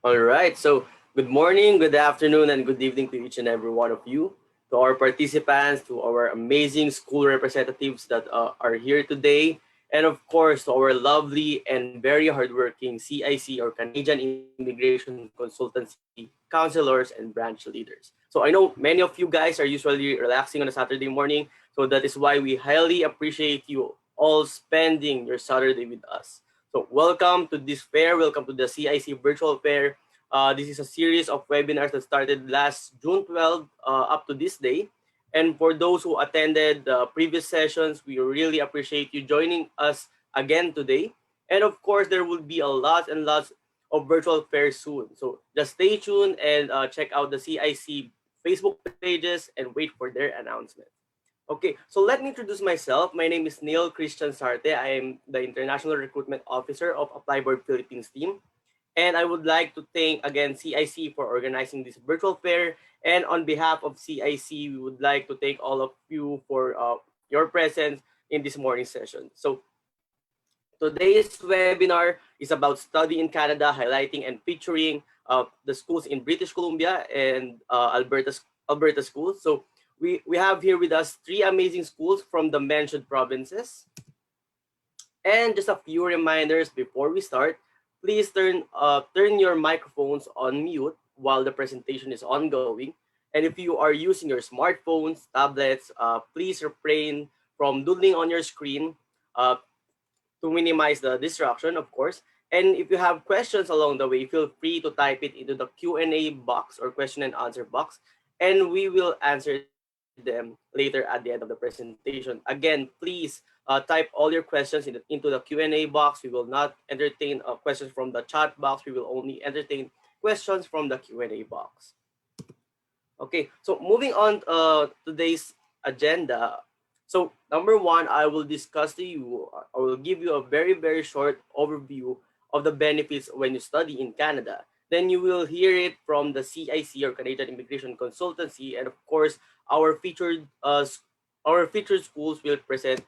All right. So, good morning, good afternoon, and good evening to each and every one of you, to our participants, to our amazing school representatives that are here today, and of course, to our lovely and very hardworking CIC or Canadian Immigration Consultancy counselors and branch leaders. So, I know many of you guys are usually relaxing on a Saturday morning, so that is why we highly appreciate you all spending your Saturday with us. So welcome to this fair. Welcome to the CIC Virtual Fair. This is a series of webinars that started last June 12 up to this day. And for those who attended the previous sessions, we really appreciate you joining us again today. And of course, there will be a lot and lots of virtual fairs soon. So just stay tuned and check out the CIC Facebook pages and wait for their announcement. Okay, so let me introduce myself. My name is Neil Christian Sarte. I am the International Recruitment Officer of Applyboard Philippines team. And I would like to thank again CIC for organizing this virtual fair. And on behalf of CIC, we would like to thank all of you for your presence in this morning session. So today's webinar is about study in Canada, highlighting and featuring the schools in British Columbia and Alberta schools. So we have here with us three amazing schools from the mentioned provinces. And just a few reminders before we start. Please turn your microphones on mute while the presentation is ongoing. And if you are using your smartphones, tablets, please refrain from doodling on your screen uh, to minimize the distraction, of course. And if you have questions along the way, feel free to type it into the Q&A box or question and answer box, and we will answer them later at the end of the presentation. Again, please type all your questions into the Q&A box. We will not entertain questions from the chat box. We will only entertain questions from the Q&A box. Okay, so moving on today's agenda. So number one, I will discuss to you, I will give you a very short overview of the benefits when you study in Canada. Then you will hear it from the CIC or Canadian Immigration Consultancy, and of course, our featured schools will present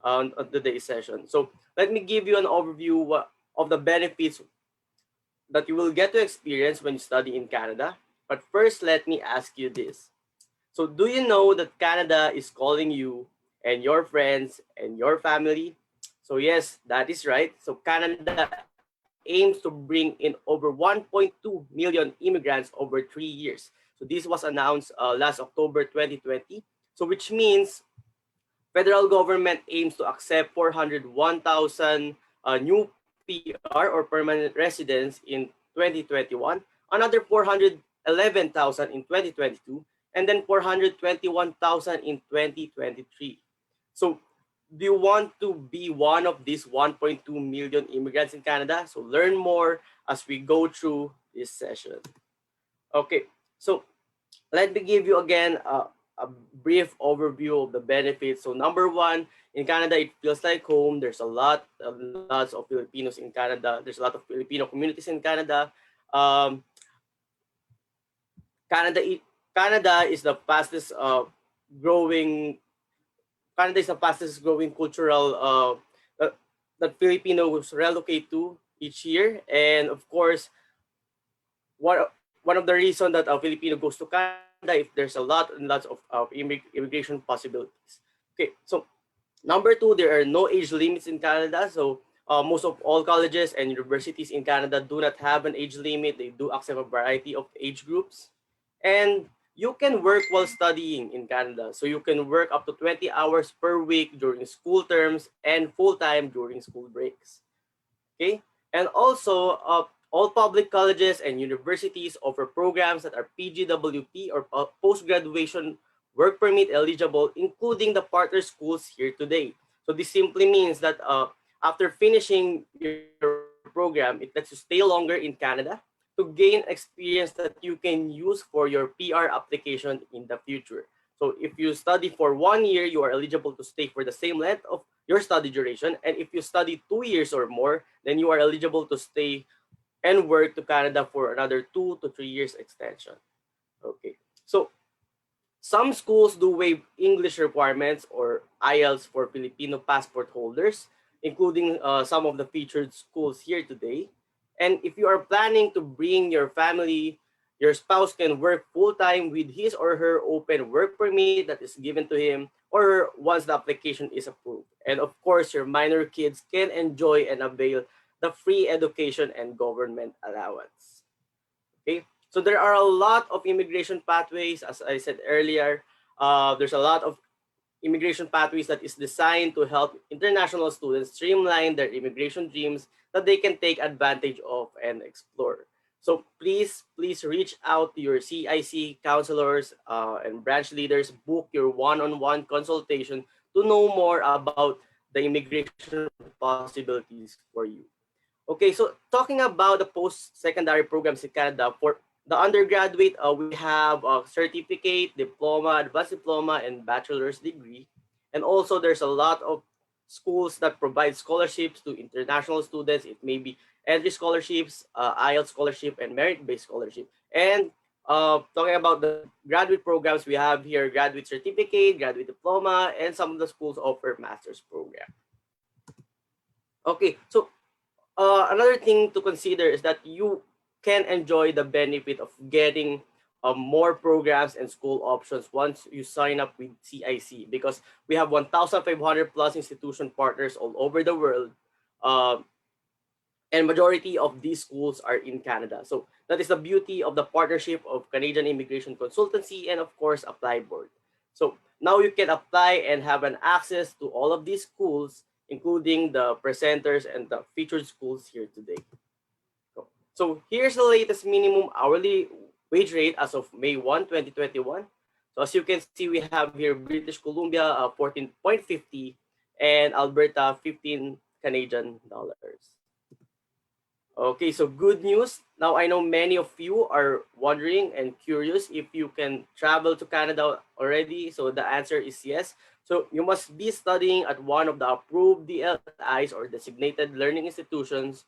on today's session. So let me give you an overview of the benefits that you will get to experience when you study in Canada. But first, let me ask you this. So do you know that Canada is calling you and your friends and your family? So yes, that is right. So Canada aims to bring in over 1.2 million immigrants over 3 years. So this was announced last October 2020. So which means federal government aims to accept 401,000 new PR or permanent residents in 2021, another 411,000 in 2022, and then 421,000 in 2023. So do you want to be one of these 1.2 million immigrants in Canada? So learn more as we go through this session. Okay, so let me give you again a brief overview of the benefits. So number one, in Canada, it feels like home. There's lots of Filipinos in Canada. There's a lot of Filipino communities in Canada. Um, Canada, Canada is the fastest growing. Canada is the fastest growing cultural that Filipinos relocate to each year, and of course, one of the reasons that a Filipino goes to Canada if there's a lot and lots of immigration possibilities. Okay, so number two, there are no age limits in Canada. So most of all colleges and universities in Canada do not have an age limit. They do accept a variety of age groups. And you can work while studying in Canada. So you can work up to 20 hours per week during school terms and full-time during school breaks. Okay, and also all public colleges and universities offer programs that are PGWP or post-graduation work permit eligible, including the partner schools here today. So this simply means that after finishing your program, it lets you stay longer in Canada to gain experience that you can use for your PR application in the future. So if you study for 1 year, you are eligible to stay for the same length of your study duration. And if you study 2 years or more, then you are eligible to stay and work to Canada for another 2 to 3 years extension. Okay. So some schools do waive English requirements or IELTS for Filipino passport holders, including some of the featured schools here today. And if you are planning to bring your family, your spouse can work full-time with his or her open work permit that is given to him or her once the application is approved. And of course, your minor kids can enjoy and avail the free education and government allowance. Okay, so there are a lot of immigration pathways, as I said earlier. There's a lot of immigration pathways that is designed to help international students streamline their immigration dreams that they can take advantage of and explore. So please reach out to your CIC counselors and branch leaders. Book your one-on-one consultation to know more about the immigration possibilities for you. Okay, so talking about the post-secondary programs in Canada, for the undergraduate, we have a certificate, diploma, advanced diploma, and bachelor's degree. And also there's a lot of schools that provide scholarships to international students. It may be entry scholarships, IELTS scholarship, and merit-based scholarship. And talking about the graduate programs, we have here graduate certificate, graduate diploma, and some of the schools offer master's program. Okay, so another thing to consider is that you can enjoy the benefit of getting more programs and school options once you sign up with CIC, because we have 1,500 plus institution partners all over the world, uh, and majority of these schools are in Canada. So that is the beauty of the partnership of Canadian Immigration Consultancy and of course Apply Board. So now you can apply and have an access to all of these schools, including the presenters and the featured schools here today. So here's the latest minimum hourly wage rate as of May 1, 2021. So as you can see, we have here British Columbia 14.50 and Alberta 15 Canadian dollars. Okay, so good news. Now I know many of you are wondering and curious if you can travel to Canada already. So the answer is yes. So you must be studying at one of the approved DLIs or designated learning institutions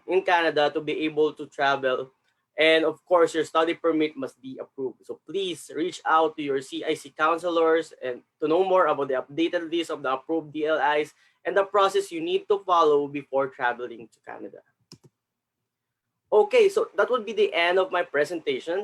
in Canada to be able to travel. And of course, your study permit must be approved. So please reach out to your CIC counselors and to know more about the updated list of the approved DLIs and the process you need to follow before traveling to Canada. Okay, so that would be the end of my presentation.